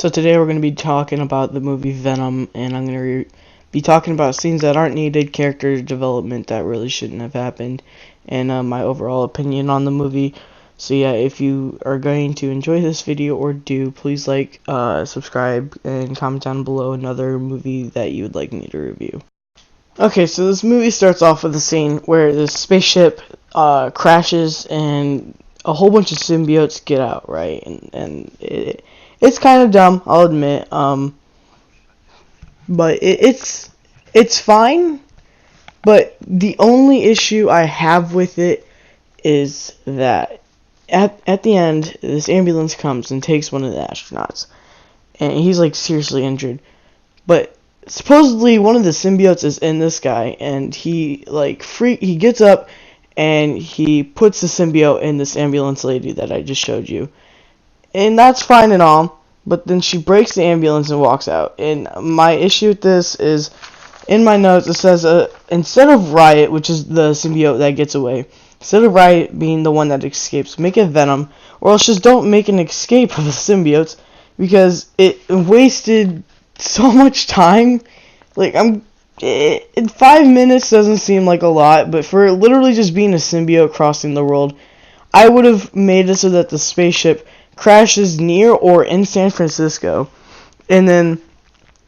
So today we're going to be talking about the movie Venom, and I'm going to be talking about scenes that aren't needed, character development that really shouldn't have happened, and my overall opinion on the movie. So yeah, if you are going to enjoy this video or please like, subscribe, and comment down below another movie that you would like me to review. Okay, so this movie starts off with a scene where this spaceship crashes and a whole bunch of symbiotes get out, right? And it's kind of dumb, I'll admit. But it's fine. But the only issue I have with it is that at the end, this ambulance comes and takes one of the astronauts, and he's like seriously injured. But supposedly one of the symbiotes is in this guy, and he gets up and he puts the symbiote in this ambulance lady that I just showed you. And that's fine and all, but then she breaks the ambulance and walks out. And my issue with this is, in my notes, it says, instead of Riot, which is the symbiote that gets away, instead of Riot being the one that escapes, make it Venom, or else just don't make an escape of the symbiotes, because it wasted so much time. Like, 5 minutes doesn't seem like a lot, but for literally just being a symbiote crossing the world, I would have made it so that the spaceship crashes near or in San Francisco, and then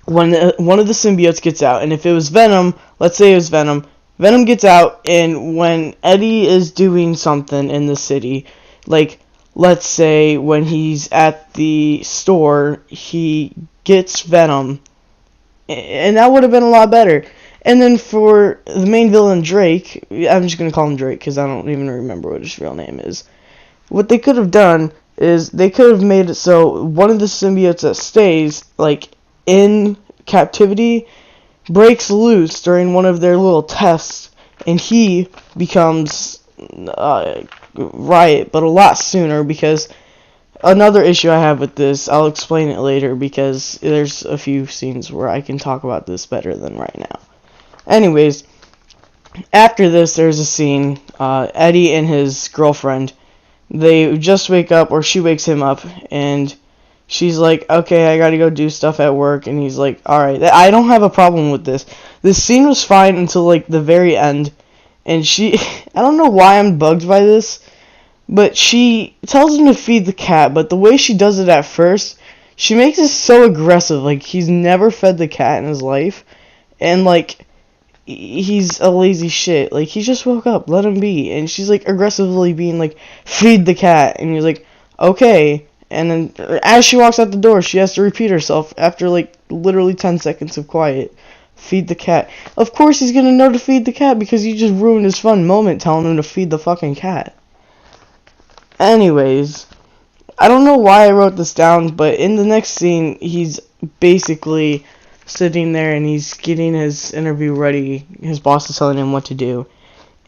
when one of the symbiotes gets out, and if it was Venom, let's say it was Venom gets out, and when Eddie is doing something in the city, like let's say when he's at the store, he gets Venom, and that would have been a lot better. And then for the main villain, Drake, I'm just going to call him Drake because I don't even remember what his real name is. What they could have done is they could have made it so one of the symbiotes that stays, like, in captivity breaks loose during one of their little tests, and he becomes Riot, but a lot sooner, because another issue I have with this, I'll explain it later, because there's a few scenes where I can talk about this better than right now. Anyways, after this, there's a scene, Eddie and his girlfriend, they just wake up, or she wakes him up, and she's like, okay, I gotta go do stuff at work, and he's like, alright, I don't have a problem with this. This scene was fine until, like, the very end, and I don't know why I'm bugged by this, but she tells him to feed the cat, but the way she does it at first, she makes it so aggressive, like, he's never fed the cat in his life, and, like, he's a lazy shit. Like, he just woke up, let him be. And she's like aggressively being like, feed the cat, and he's like, okay. And then as she walks out the door, she has to repeat herself after like literally 10 seconds of quiet, feed the cat. Of course he's gonna know to feed the cat, because you just ruined his fun moment telling him to feed the fucking cat. Anyways, I don't know why I wrote this down, but in the next scene, he's basically sitting there and he's getting his interview ready. His boss is telling him what to do,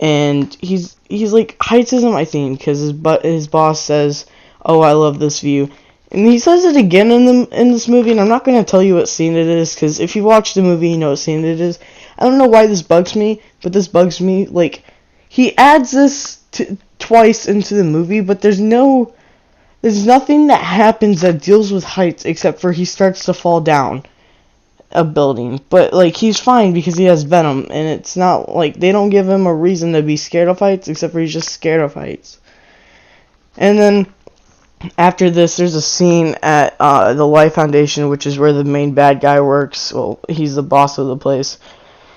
and he's like heights him, I think, because his boss says, "Oh, I love this view," and he says it again in this movie. And I'm not gonna tell you what scene it is, because if you watch the movie, you know what scene it is. I don't know why this bugs me, but this bugs me. Like, he adds this twice into the movie, but there's nothing that happens that deals with heights except for he starts to fall down a building. But like, he's fine because he has Venom, and it's not like they don't give him a reason to be scared of heights except for he's just scared of heights. And then after this, there's a scene at the Life Foundation, which is where the main bad guy works. Well, he's the boss of the place,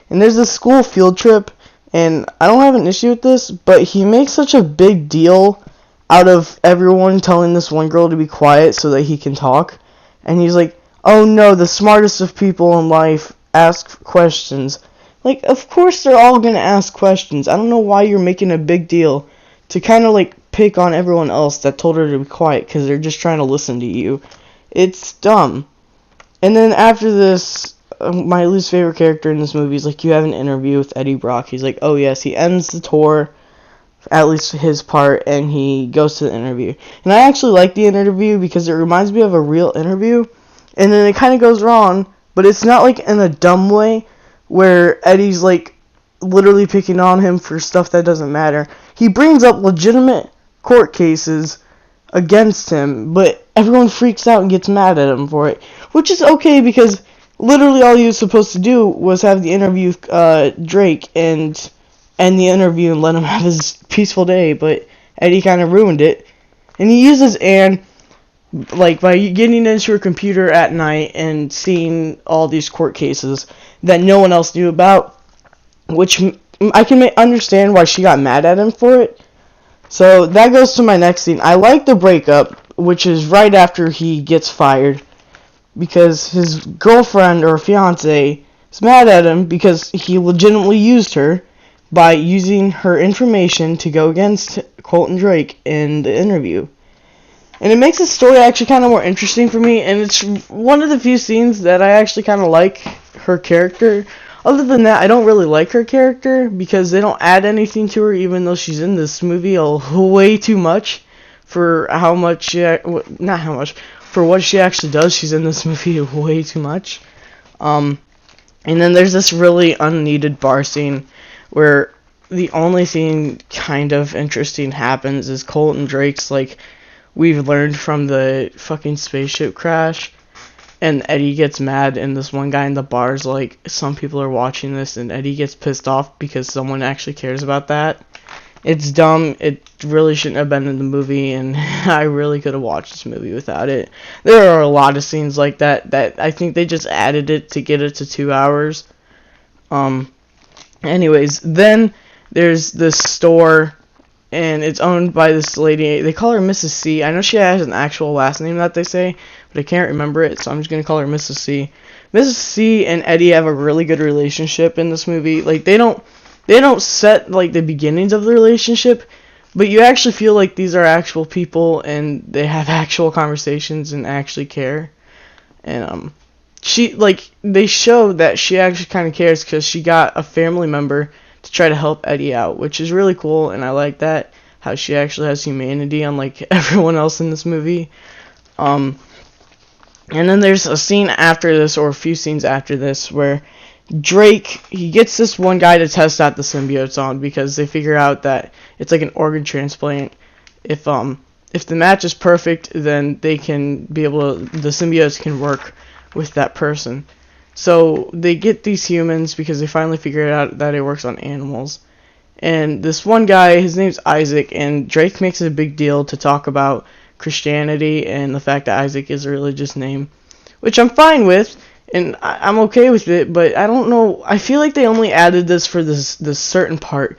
and there's this school field trip, and I don't have an issue with this, but he makes such a big deal out of everyone telling this one girl to be quiet so that he can talk. And he's like, oh no, the smartest of people in life ask questions. Like, of course they're all gonna ask questions. I don't know why you're making a big deal to kind of like pick on everyone else that told her to be quiet, because they're just trying to listen to you. It's dumb. And then after this, my least favorite character in this movie is like, you have an interview with Eddie Brock. He's like, oh yes, he ends the tour, at least his part, and he goes to the interview. And I actually like the interview because it reminds me of a real interview. And then it kind of goes wrong, but it's not like in a dumb way where Eddie's like literally picking on him for stuff that doesn't matter. He brings up legitimate court cases against him, but everyone freaks out and gets mad at him for it, which is okay because literally all he was supposed to do was have the interview with Drake and end the interview and let him have his peaceful day, but Eddie kind of ruined it. And he uses Anne, like, by getting into her computer at night and seeing all these court cases that no one else knew about, which I can understand why she got mad at him for it. So that goes to my next scene. I like the breakup, which is right after he gets fired, because his girlfriend or fiance is mad at him because he legitimately used her by using her information to go against Colton Drake in the interview. And it makes the story actually kind of more interesting for me, and it's one of the few scenes that I actually kind of like her character. Other than that, I don't really like her character because they don't add anything to her, even though she's in this movie way too much for how much, not how much, for what she actually does. She's in this movie way too much. And then there's this really unneeded bar scene where the only thing kind of interesting happens is Colton Drake's like, we've learned from the fucking spaceship crash. And Eddie gets mad, and this one guy in the bar is like, some people are watching this, and Eddie gets pissed off because someone actually cares about that. It's dumb. It really shouldn't have been in the movie, and I really could have watched this movie without it. There are a lot of scenes like that I think they just added it to get it to 2 hours. Anyways, then there's this store, and it's owned by this lady. They call her Mrs. C. I know she has an actual last name that they say, but I can't remember it, so I'm just going to call her Mrs. C. Mrs. C and Eddie have a really good relationship in this movie. Like, they don't set, like, the beginnings of the relationship, but you actually feel like these are actual people, and they have actual conversations and actually care. And, they show that she actually kind of cares because she got a family member to try to help Eddie out, which is really cool, and I like that, how she actually has humanity unlike everyone else in this movie. And then there's a scene after this, or a few scenes after this, where Drake, he gets this one guy to test out the symbiotes on, because they figure out that it's like an organ transplant. If the match is perfect, then they can be able to, the symbiotes can work with that person. So they get these humans because they finally figured out that it works on animals. And this one guy, his name's Isaac, and Drake makes it a big deal to talk about Christianity and the fact that Isaac is a religious name, which I'm fine with, and I'm okay with it, but I don't know, I feel like they only added this for this certain part.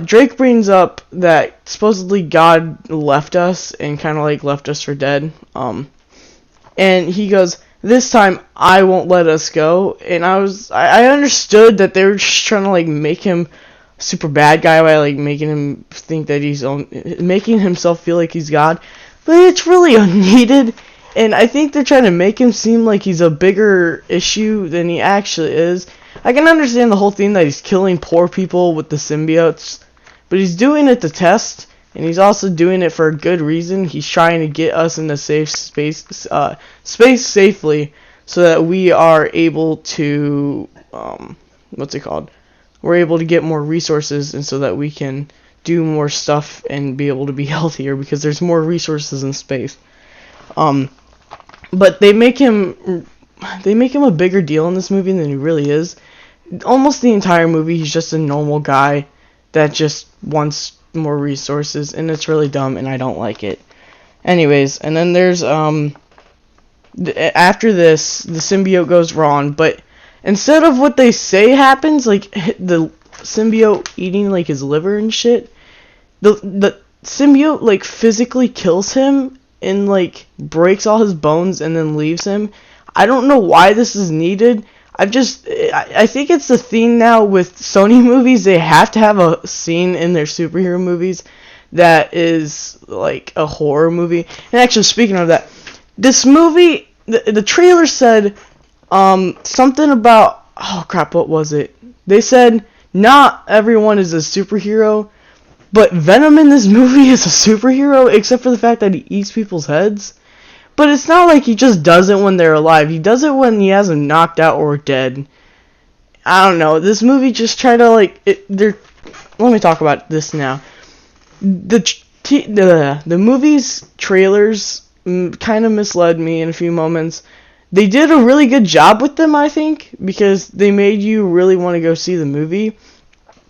Drake brings up that supposedly God left us and kind of like left us for dead, and he goes, this time I won't let us go. And I understood that they were just trying to like make him a super bad guy by like making him think that making himself feel like he's God, but it's really unneeded, and I think they're trying to make him seem like he's a bigger issue than he actually is. I can understand the whole thing that he's killing poor people with the symbiotes, but he's doing it to test, and he's also doing it for a good reason. He's trying to get us in a safe space safely, so that we are able to, we're able to get more resources, and so that we can do more stuff and be able to be healthier, because there's more resources in space. But they make him a bigger deal in this movie than he really is. Almost the entire movie, he's just a normal guy that just wants more resources, and it's really dumb, and I don't like it. Anyways, and then there's after this, the symbiote goes wrong, but instead of what they say happens, like the symbiote eating like his liver and shit, the symbiote like physically kills him and like breaks all his bones and then leaves him. I don't know why this is needed. I think it's the thing now with Sony movies. They have to have a scene in their superhero movies that is like a horror movie. And actually, speaking of that, this movie, the trailer said something about, oh crap, what was it? They said not everyone is a superhero, but Venom in this movie is a superhero, except for the fact that he eats people's heads. But it's not like he just does it when they're alive. He does it when he has them knocked out or dead. I don't know. This movie just tried to like... Let me talk about this now. The the movie's trailers kind of misled me in a few moments. They did a really good job with them, I think, because they made you really want to go see the movie.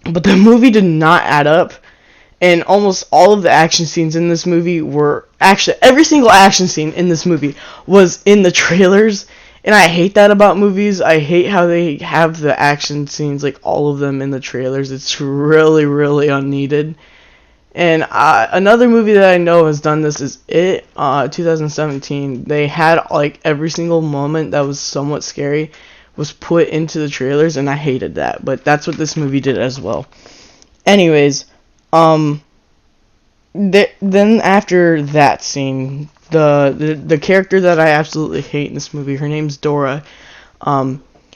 But the movie did not add up. And almost all of the action scenes in this movie were... Actually, every single action scene in this movie was in the trailers. And I hate that about movies. I hate how they have the action scenes, like all of them in the trailers. It's really, really unneeded. And another movie that I know has done this is It, 2017. They had, like, every single moment that was somewhat scary was put into the trailers, and I hated that. But that's what this movie did as well. Anyways, then after that scene, the character that I absolutely hate in this movie, her name's Dora.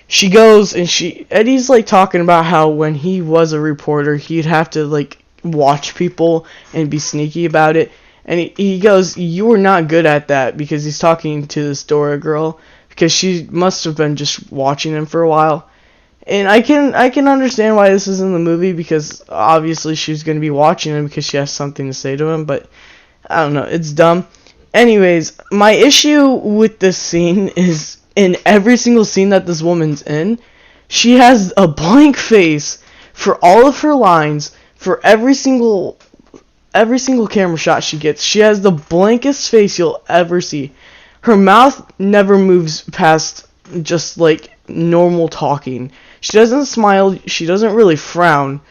She goes and Eddie's like talking about how when he was a reporter, he'd have to like watch people and be sneaky about it. And he goes, "You were not good at that," because he's talking to this Dora girl because she must have been just watching him for a while. And I can understand why this is in the movie, because obviously she's going to be watching him because she has something to say to him, but I don't know, it's dumb. Anyways, my issue with this scene is in every single scene that this woman's in, she has a blank face for all of her lines, for every single camera shot she gets. She has the blankest face you'll ever see. Her mouth never moves past just like normal talking. She doesn't smile, she doesn't really frown.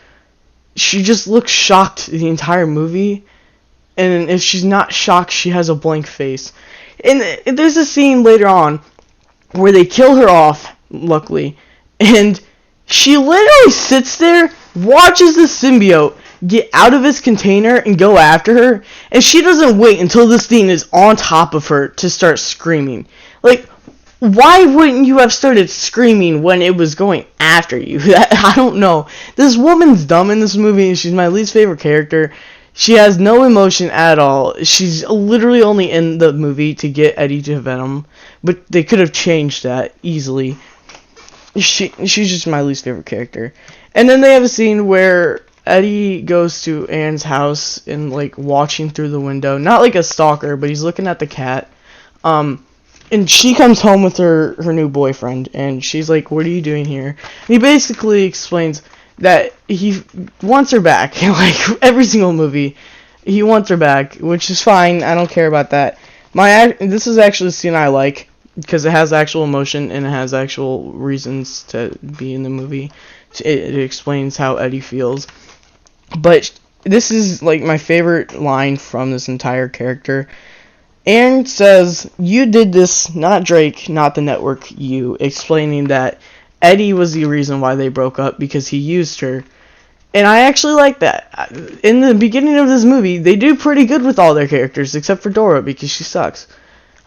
She just looks shocked the entire movie. And if she's not shocked, she has a blank face. And there's a scene later on where they kill her off, luckily. And she literally sits there, watches the symbiote get out of its container and go after her. And she doesn't wait until this thing is on top of her to start screaming. Like, why wouldn't you have started screaming when it was going after you? I don't know. This woman's dumb in this movie, and she's my least favorite character. She has no emotion at all. She's literally only in the movie to get Eddie to Venom, but they could have changed that easily. She's just my least favorite character. And then they have a scene where Eddie goes to Anne's house and like watching through the window, not like a stalker, but he's looking at the cat. And she comes home with her new boyfriend, and she's like, "What are you doing here?" And he basically explains that he wants her back. Like every single movie, he wants her back, which is fine. I don't care about that. This is actually a scene I like because it has actual emotion and it has actual reasons to be in the movie. It explains how Eddie feels. But this is like my favorite line from this entire character. Aaron says, "You did this, not Drake, not the network, you," explaining that Eddie was the reason why they broke up because he used her. And I actually like that. In the beginning of this movie, they do pretty good with all their characters, except for Dora, because she sucks.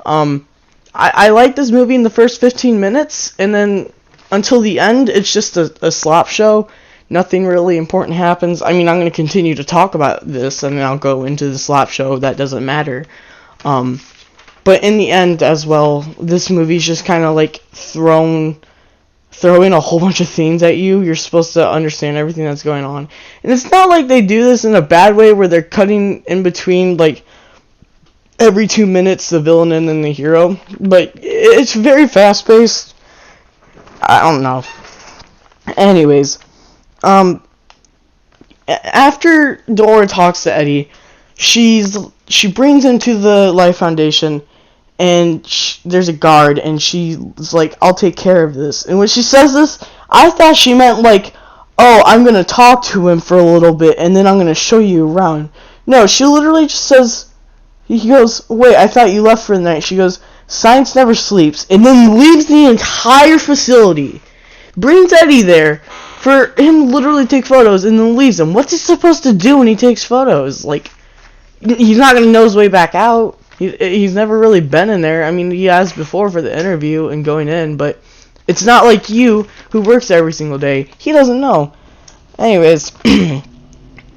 I like this movie in the first 15 minutes, and then until the end, it's just a slop show. Nothing really important happens. I mean, I'm going to continue to talk about this, and then I'll go into the slop show. That doesn't matter. But in the end as well, this movie's just kind of like throwing a whole bunch of themes at you. You're supposed to understand everything that's going on. And it's not like they do this in a bad way where they're cutting in between, like, every 2 minutes the villain and then the hero. But it's very fast-paced. I don't know. Anyways, after Dora talks to Eddie, she brings him to the Life Foundation, and there's a guard, and she's like, "I'll take care of this." And when she says this, I thought she meant like, "Oh, I'm going to talk to him for a little bit, and then I'm going to show you around." No, she literally just says, he goes, "Wait, I thought you left for the night." She goes, "Science never sleeps," and then leaves the entire facility. Brings Eddie there for him to literally take photos, and then leaves him. What's he supposed to do when he takes photos? Like, he's not going to know his way back out. He's never really been in there. I mean, he has before for the interview and going in, but it's not like you, who works every single day. He doesn't know. Anyways, and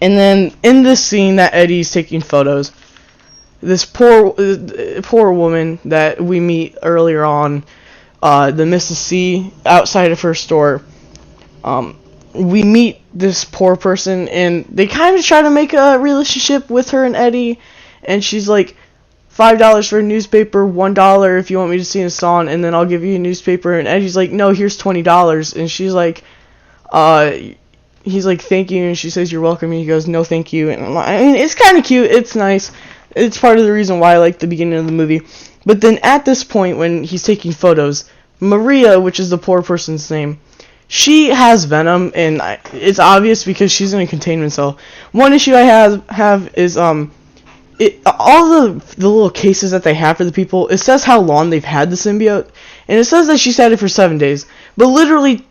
then in this scene that Eddie's taking photos, this poor woman that we meet earlier on, the Mrs. C, outside of her store, we meet this poor person, and they kind of try to make a relationship with her and Eddie, and she's like, $5 for a newspaper, $1 if you want me to sing a song, and then I'll give you a newspaper. And Eddie's like, no, here's $20, and she's like, he's like, thank you, and she says, you're welcome, and he goes, no, thank you. And I mean, it's kind of cute, it's nice, it's part of the reason why I like the beginning of the movie. But then at this point, when he's taking photos, Maria, which is the poor person's name, she has Venom, and it's obvious because she's in a containment cell. One issue I have is all the little cases that they have for the people, it says how long they've had the symbiote, and it says that she's had it for 7 days. But literally,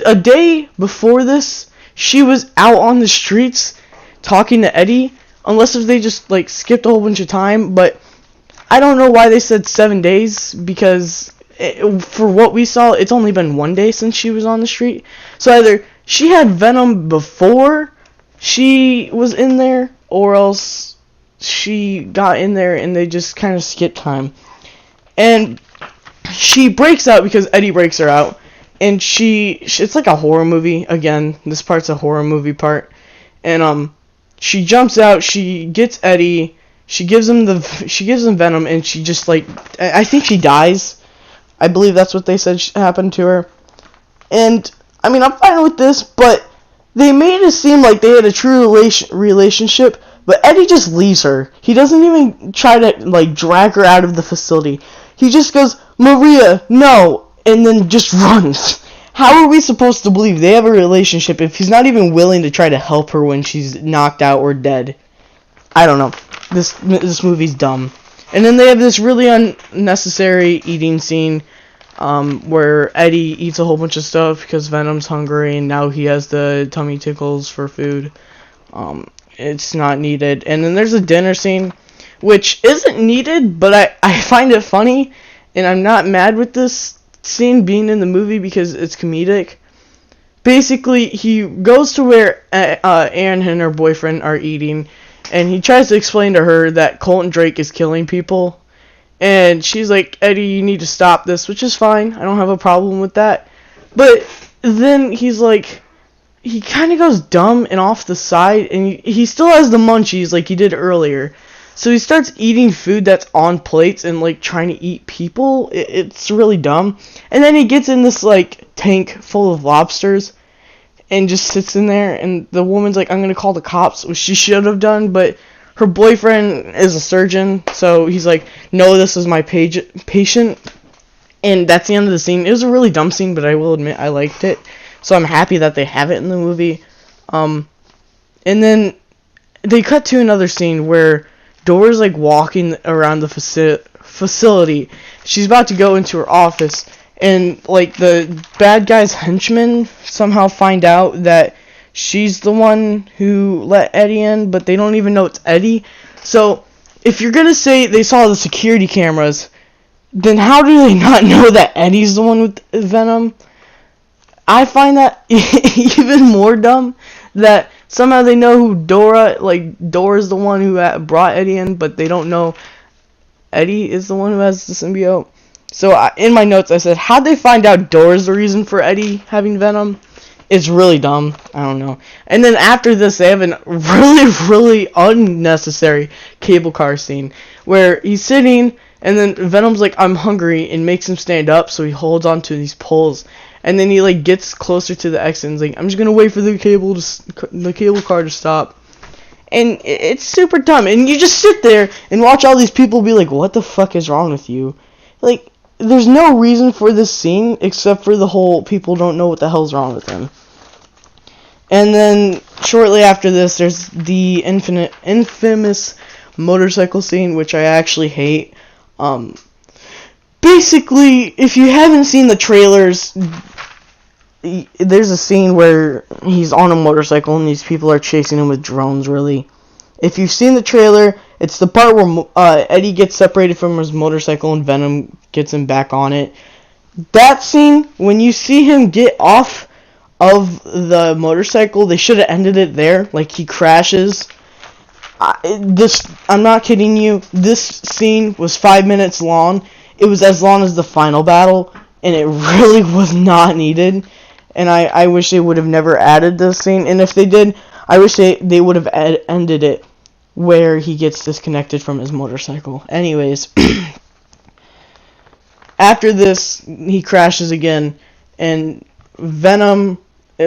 a day before this, she was out on the streets talking to Eddie, unless if they just, like, skipped a whole bunch of time. But I don't know why they said 7 days, because for what we saw, it's only been 1 day since she was on the street. So either she had Venom before she was in there, or else she got in there and they just kind of skipped time. And she breaks out because Eddie breaks her out. And it's like a horror movie. Again, this part's a horror movie part. And she jumps out, she gets Eddie, she gives him Venom, and she just, like, I think she dies. I believe that's what they said happened to her. And I mean, I'm fine with this, but they made it seem like they had a true relationship. But Eddie just leaves her. He doesn't even try to, like, drag her out of the facility. He just goes, Maria, no, and then just runs. How are we supposed to believe they have a relationship if he's not even willing to try to help her when she's knocked out or dead? I don't know. This movie's dumb. And then they have this really unnecessary eating scene where Eddie eats a whole bunch of stuff because Venom's hungry and now he has the tummy tickles for food. It's not needed. And then there's a dinner scene, which isn't needed, but I find it funny, and I'm not mad with this scene being in the movie because it's comedic. Basically, he goes to where Anne and her boyfriend are eating, and he tries to explain to her that Colton Drake is killing people. And she's like, Eddie, you need to stop this, which is fine. I don't have a problem with that. But then he's like, he kind of goes dumb and off the side, and he still has the munchies like he did earlier. So he starts eating food that's on plates and, like, trying to eat people. It's really dumb. And then he gets in this, like, tank full of lobsters and just sits in there, and the woman's like, I'm going to call the cops, which she should have done, but her boyfriend is a surgeon, so he's like, no, this is my patient. And that's the end of the scene. It was a really dumb scene, but I will admit I liked it. So I'm happy that they have it in the movie. And then they cut to another scene where Dora's, like, walking around the facility. She's about to go into her office, and, like, the bad guy's henchmen somehow find out that she's the one who let Eddie in, but they don't even know it's Eddie. So if you're gonna say they saw the security cameras, then how do they not know that Eddie's the one with Venom? I find that even more dumb, that somehow they know who Dora's the one who brought Eddie in, but they don't know Eddie is the one who has the symbiote. So in my notes I said, how'd they find out Dora's the reason for Eddie having Venom? It's really dumb. I don't know. And then after this, they have a really, really unnecessary cable car scene where he's sitting, and then Venom's like, I'm hungry, and makes him stand up, so he holds onto these poles. And then he, like, gets closer to the exit and is like, I'm just gonna wait for the cable car to stop. And it's super dumb. And you just sit there and watch all these people be like, what the fuck is wrong with you? Like, there's no reason for this scene except for the whole people don't know what the hell's wrong with him. And then shortly after this, there's the infamous motorcycle scene, which I actually hate. Basically, if you haven't seen the trailers, there's a scene where he's on a motorcycle and these people are chasing him with drones, really. If you've seen the trailer, it's the part where Eddie gets separated from his motorcycle and Venom gets him back on it. That scene, when you see him get off of the motorcycle, they should have ended it there. Like, he crashes. I'm not kidding you. This scene was 5 minutes long. It was as long as the final battle, and it really was not needed. and I wish they would have never added this scene. And if they did, I wish they would have ended it where he gets disconnected from his motorcycle. Anyways, after this, he crashes again, and Venom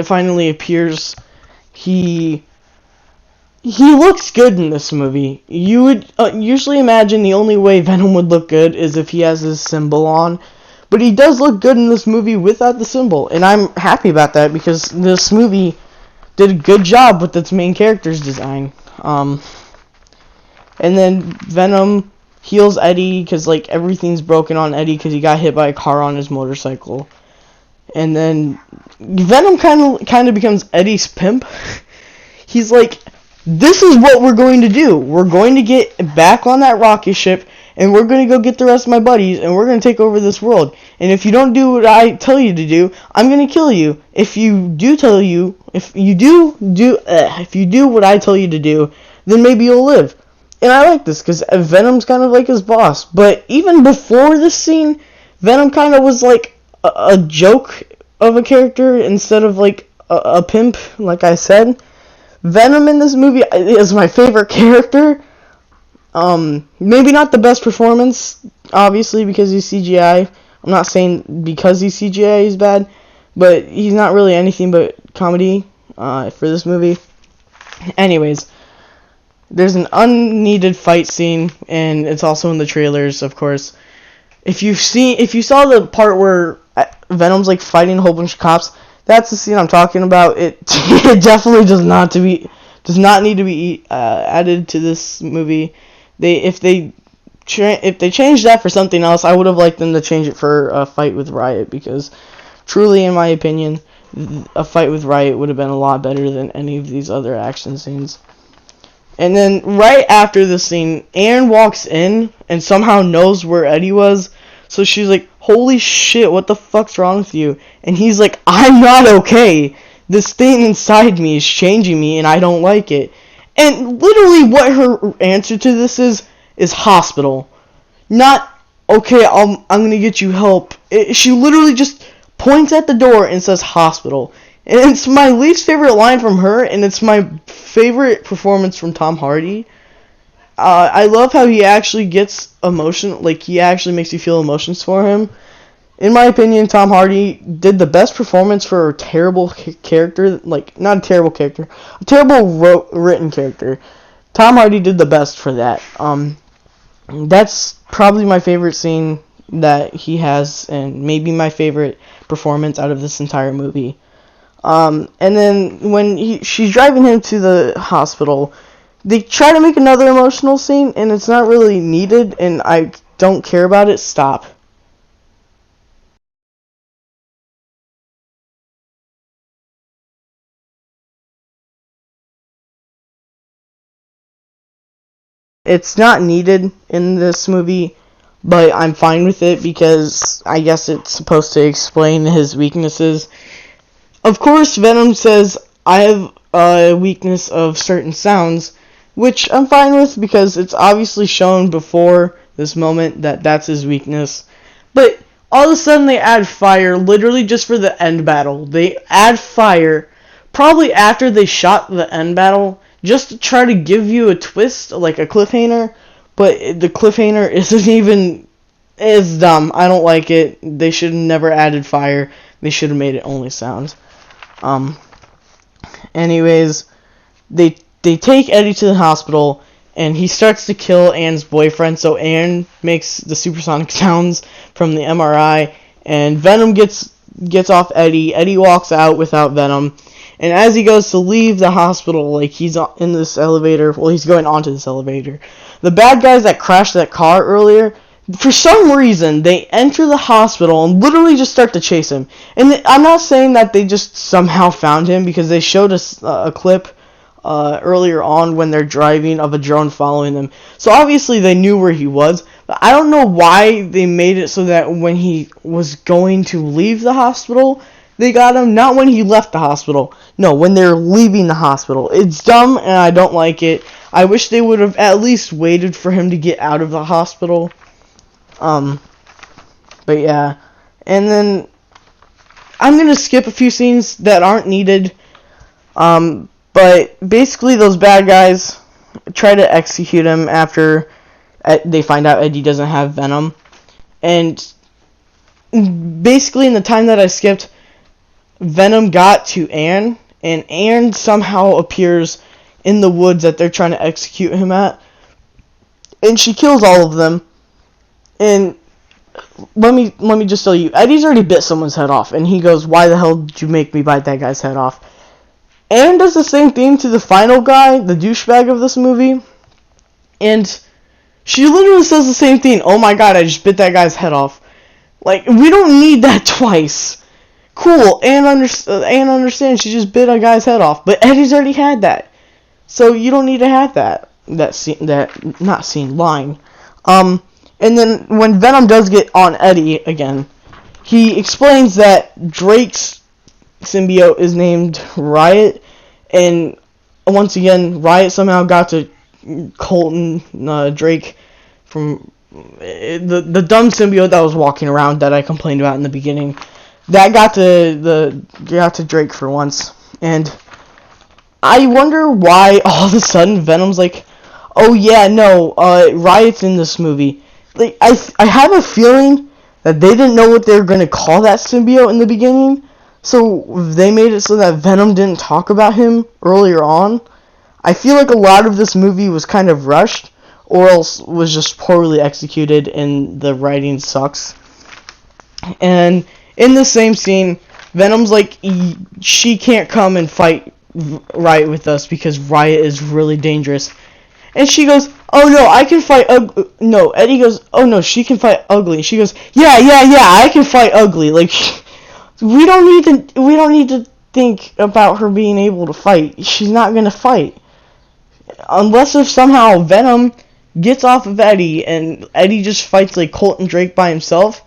finally appears. He looks good in this movie. You would usually imagine the only way Venom would look good is if he has his symbol on. But he does look good in this movie without the symbol. And I'm happy about that because this movie did a good job with its main character's design. And then Venom heals Eddie because, like, everything's broken on Eddie because he got hit by a car on his motorcycle. And then Venom kind of becomes Eddie's pimp. He's like, this is what we're going to do. We're going to get back on that rocket ship, and we're going to go get the rest of my buddies, and we're going to take over this world. And if you don't do what I tell you to do, I'm going to kill you. If you do what I tell you to do, then maybe you'll live. And I like this because Venom's kind of like his boss. But even before this scene, Venom kind of was like a joke of a character instead of like a pimp, like I said. Venom in this movie is my favorite character. Maybe not the best performance, obviously, because he's CGI. I'm not saying because he's CGI he's bad, but he's not really anything but comedy for this movie. Anyways, there's an unneeded fight scene, and it's also in the trailers, of course. If you saw the part where Venom's like fighting a whole bunch of cops, that's the scene I'm talking about. It definitely does not need to be added to this movie. If they changed that for something else, I would have liked them to change it for a fight with Riot, because truly, in my opinion, a fight with Riot would have been a lot better than any of these other action scenes. And then right after this scene, Aaron walks in and somehow knows where Eddie was. So she's like, holy shit, what the fuck's wrong with you? And he's like, I'm not okay. This thing inside me is changing me and I don't like it. And literally what her answer to this is hospital. Not, okay, I'm gonna get you help. She literally just points at the door and says hospital. And it's my least favorite line from her, and it's my favorite performance from Tom Hardy. I love how he actually gets emotion, like he actually makes you feel emotions for him. In my opinion, Tom Hardy did the best performance for a terrible character, like not a terrible character, a terrible written character. Tom Hardy did the best for that. That's probably my favorite scene that he has, and maybe my favorite performance out of this entire movie. And then when she's driving him to the hospital, they try to make another emotional scene, and it's not really needed, and I don't care about it. Stop. It's not needed in this movie, but I'm fine with it because I guess it's supposed to explain his weaknesses. Of course, Venom says, I have a weakness of certain sounds, which I'm fine with because it's obviously shown before this moment that that's his weakness. But all of a sudden they add fire, literally just for the end battle. They add fire, probably after they shot the end battle, just to try to give you a twist, like a cliffhanger. But the cliffhanger isn't even... It's dumb. I don't like it. They should have never added fire. They should have made it only sounds. Anyways, they take Eddie to the hospital, and he starts to kill Anne's boyfriend, so Anne makes the supersonic sounds from the MRI, and Venom gets off Eddie. Eddie walks out without Venom, and as he goes to leave the hospital, like he's in this elevator, well, he's going onto this elevator, the bad guys that crashed that car earlier, for some reason, they enter the hospital and literally just start to chase him. And I'm not saying that they just somehow found him, because they showed us a clip earlier on when they're driving of a drone following them. So obviously they knew where he was. But I don't know why they made it so that when he was going to leave the hospital, they got him. Not when he left the hospital. No, when they're leaving the hospital. It's dumb and I don't like it. I wish they would have at least waited for him to get out of the hospital. But yeah, and then I'm gonna skip a few scenes that aren't needed. But basically, those bad guys try to execute him after they find out Eddie doesn't have Venom. And basically, in the time that I skipped, Venom got to Anne, and Anne somehow appears in the woods that they're trying to execute him at. And she kills all of them. And let me just tell you, Eddie's already bit someone's head off, and he goes, "Why the hell did you make me bite that guy's head off?" Anne does the same thing to the final guy, the douchebag of this movie, and she literally says the same thing. "Oh my god, I just bit that guy's head off." Like, we don't need that twice. Cool, Anne understands she just bit a guy's head off, but Eddie's already had that, so you don't need to have that line. And then when Venom does get on Eddie again, he explains that Drake's symbiote is named Riot, and once again, Riot somehow got to Colton Drake from the dumb symbiote that was walking around that I complained about in the beginning. That got to Drake for once, and I wonder why all of a sudden Venom's like, "Oh yeah, no, Riot's in this movie." Like, I have a feeling that they didn't know what they were gonna call that symbiote in the beginning, so they made it so that Venom didn't talk about him earlier on. I feel like a lot of this movie was kind of rushed, or else was just poorly executed and the writing sucks. And in the same scene, Venom's like, she can't come and fight Riot with us because Riot is really dangerous. And she goes, "Oh no, I can fight no." Eddie goes, "Oh no, she can fight Ugly." She goes, yeah, I can fight Ugly." Like, we don't need to think about her being able to fight. She's not gonna fight. Unless if somehow Venom gets off of Eddie and Eddie just fights like Colton Drake by himself,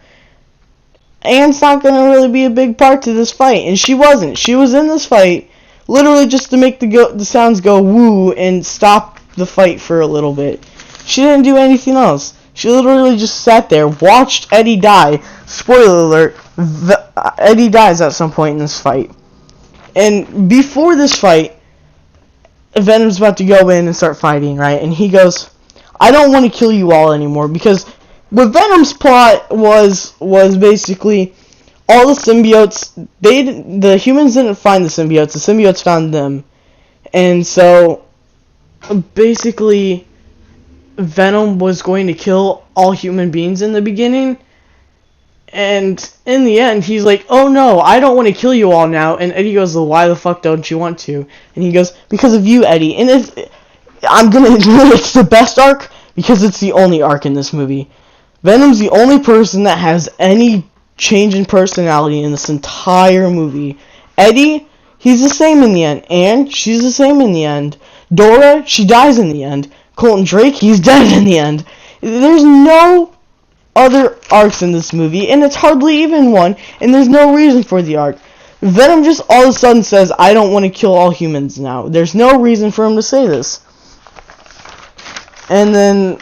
Anne's not gonna really be a big part to this fight. And she wasn't. She was in this fight literally just to make the sounds go woo and stop the fight for a little bit. She didn't do anything else. She literally just sat there, watched Eddie die. Spoiler alert, Eddie dies at some point in this fight. And before this fight, Venom's about to go in and start fighting, right? And he goes, "I don't want to kill you all anymore," because what Venom's plot was basically all the symbiotes, the humans didn't find the symbiotes found them. And so basically Venom was going to kill all human beings in the beginning, and in the end he's like, "Oh no, I don't want to kill you all now." And Eddie goes, "Well, why the fuck don't you want to?" And he goes, "Because of you, Eddie." And I'm gonna admit it's the best arc because it's the only arc in this movie. Venom's the only person that has any change in personality in this entire movie. Eddie, he's the same in the end. Anne, she's the same in the end. Dora, she dies in the end. Colton Drake, he's dead in the end. There's no other arcs in this movie, and it's hardly even one, and there's no reason for the arc. Venom just all of a sudden says, "I don't want to kill all humans now." There's no reason for him to say this. And then,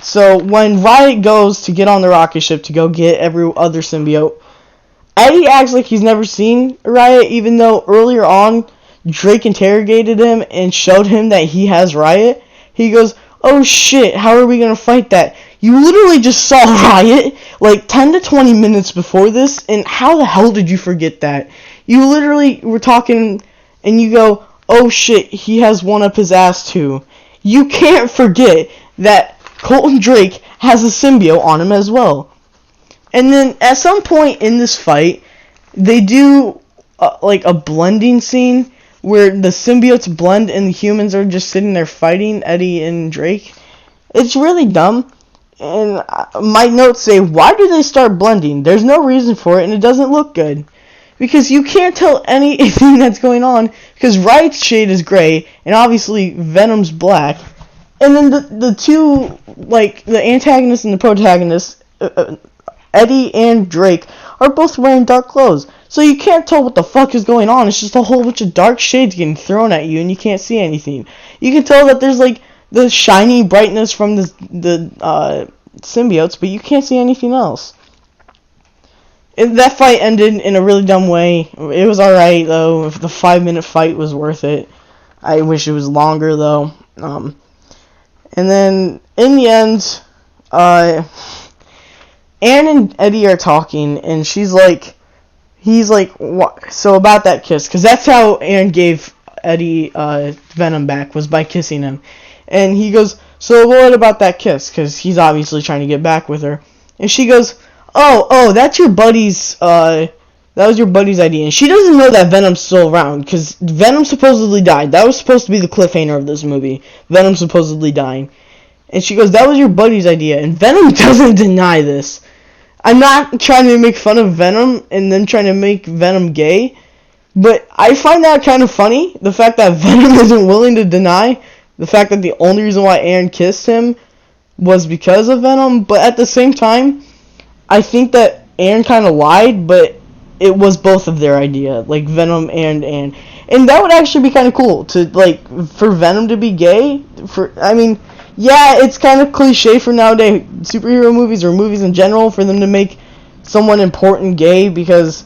so when Riot goes to get on the rocket ship to go get every other symbiote, Eddie acts like he's never seen Riot, even though earlier on Drake interrogated him and showed him that he has Riot. He goes, "Oh shit, how are we gonna fight that? You literally just saw Riot like 10 to 20 minutes before this, and how the hell did you forget that? You literally were talking and you go, oh shit, he has one up his ass too." You can't forget that Colton Drake has a symbiote on him as well. And then at some point in this fight, they do like a blending scene where the symbiotes blend and the humans are just sitting there fighting Eddie and Drake. It's really dumb. And my notes say, why do they start blending? There's no reason for it, and it doesn't look good. Because you can't tell anything that's going on, because Riot's shade is gray, and obviously Venom's black. And then the two, like, the antagonist and the protagonist, Eddie and Drake, are both wearing dark clothes. So you can't tell what the fuck is going on. It's just a whole bunch of dark shades getting thrown at you, and you can't see anything. You can tell that there's, like, the shiny brightness from the symbiotes, but you can't see anything else. that fight ended in a really dumb way. It was alright, though. If the 5-minute fight was worth it. I wish it was longer, though. And then, in the end, Aaron and Eddie are talking, and he's like, what? So about that kiss, because that's how Aaron gave Eddie Venom back, was by kissing him. And he goes, so what about that kiss? Because he's obviously trying to get back with her. And she goes, oh, that's your buddy's, that was your buddy's idea. And she doesn't know that Venom's still around, because Venom supposedly died. That was supposed to be the cliffhanger of this movie. Venom supposedly dying. And she goes, that was your buddy's idea. And Venom doesn't deny this. I'm not trying to make fun of Venom and then trying to make Venom gay, but I find that kind of funny, the fact that Venom isn't willing to deny the fact that the only reason why Aaron kissed him was because of Venom. But at the same time, I think that Aaron kind of lied, but it was both of their idea, like Venom and Aaron. And that would actually be kind of cool, to, like, for Venom to be gay. I mean, yeah, it's kind of cliche for nowadays superhero movies or movies in general for them to make someone important gay, because,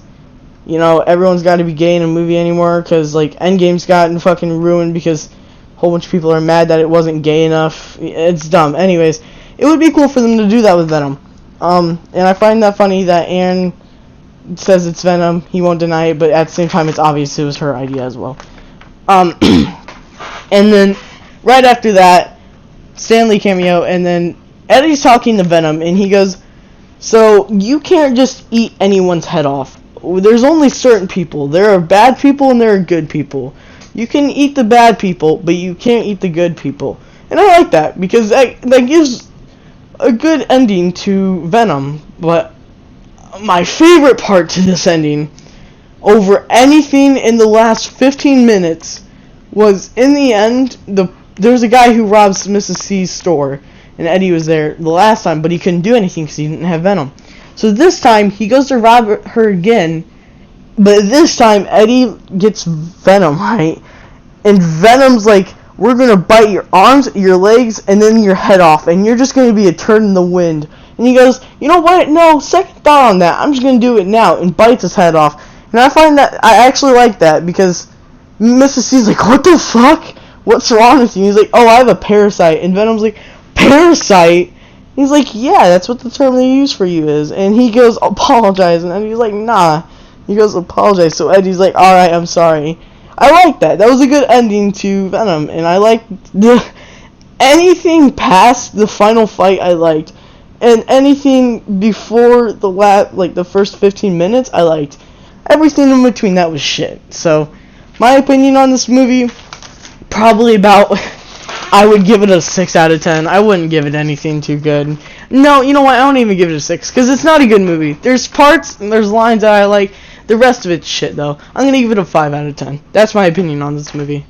you know, everyone's got to be gay in a movie anymore, because, like, Endgame's gotten fucking ruined because a whole bunch of people are mad that it wasn't gay enough. It's dumb. Anyways, it would be cool for them to do that with Venom. And I find that funny that Aaron says it's Venom. He won't deny it, but at the same time, it's obvious it was her idea as well. And then, right after that, Stanley cameo, and then Eddie's talking to Venom, and he goes, so you can't just eat anyone's head off. There's only certain people. There are bad people and there are good people. You can eat the bad people, but you can't eat the good people. And I like that, because that gives a good ending to Venom. But my favorite part to this ending, over anything in the last 15 minutes, was in the end, there was a guy who robs Mrs. C's store, and Eddie was there the last time, but he couldn't do anything because he didn't have Venom. So this time, he goes to rob her again, but this time, Eddie gets Venom, right? And Venom's like, we're going to bite your arms, your legs, and then your head off, and you're just going to be a turd in the wind. And he goes, you know what? No, second thought on that. I'm just going to do it now, and bites his head off. And I find that, I actually like that, because Mrs. C's like, what the fuck? What's wrong with you? He's like, oh, I have a parasite. And Venom's like, parasite? He's like, yeah, that's what the term they use for you is. And he goes, apologize. And Eddie's like, nah. He goes, apologize. So Eddie's like, alright, I'm sorry. I like that. That was a good ending to Venom. And I liked anything past the final fight I liked. And anything before the first 15 minutes I liked. Everything in between that was shit. So, my opinion on this movie, probably about, I would give it a 6 out of 10. I wouldn't give it anything too good. No, you know what, I don't even give it a 6, because it's not a good movie. There's parts, and there's lines that I like. The rest of it's shit, though. I'm going to give it a 5 out of 10. That's my opinion on this movie.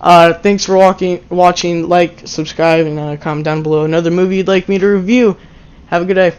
Thanks for watching, like, subscribe, and comment down below another movie you'd like me to review. Have a good day.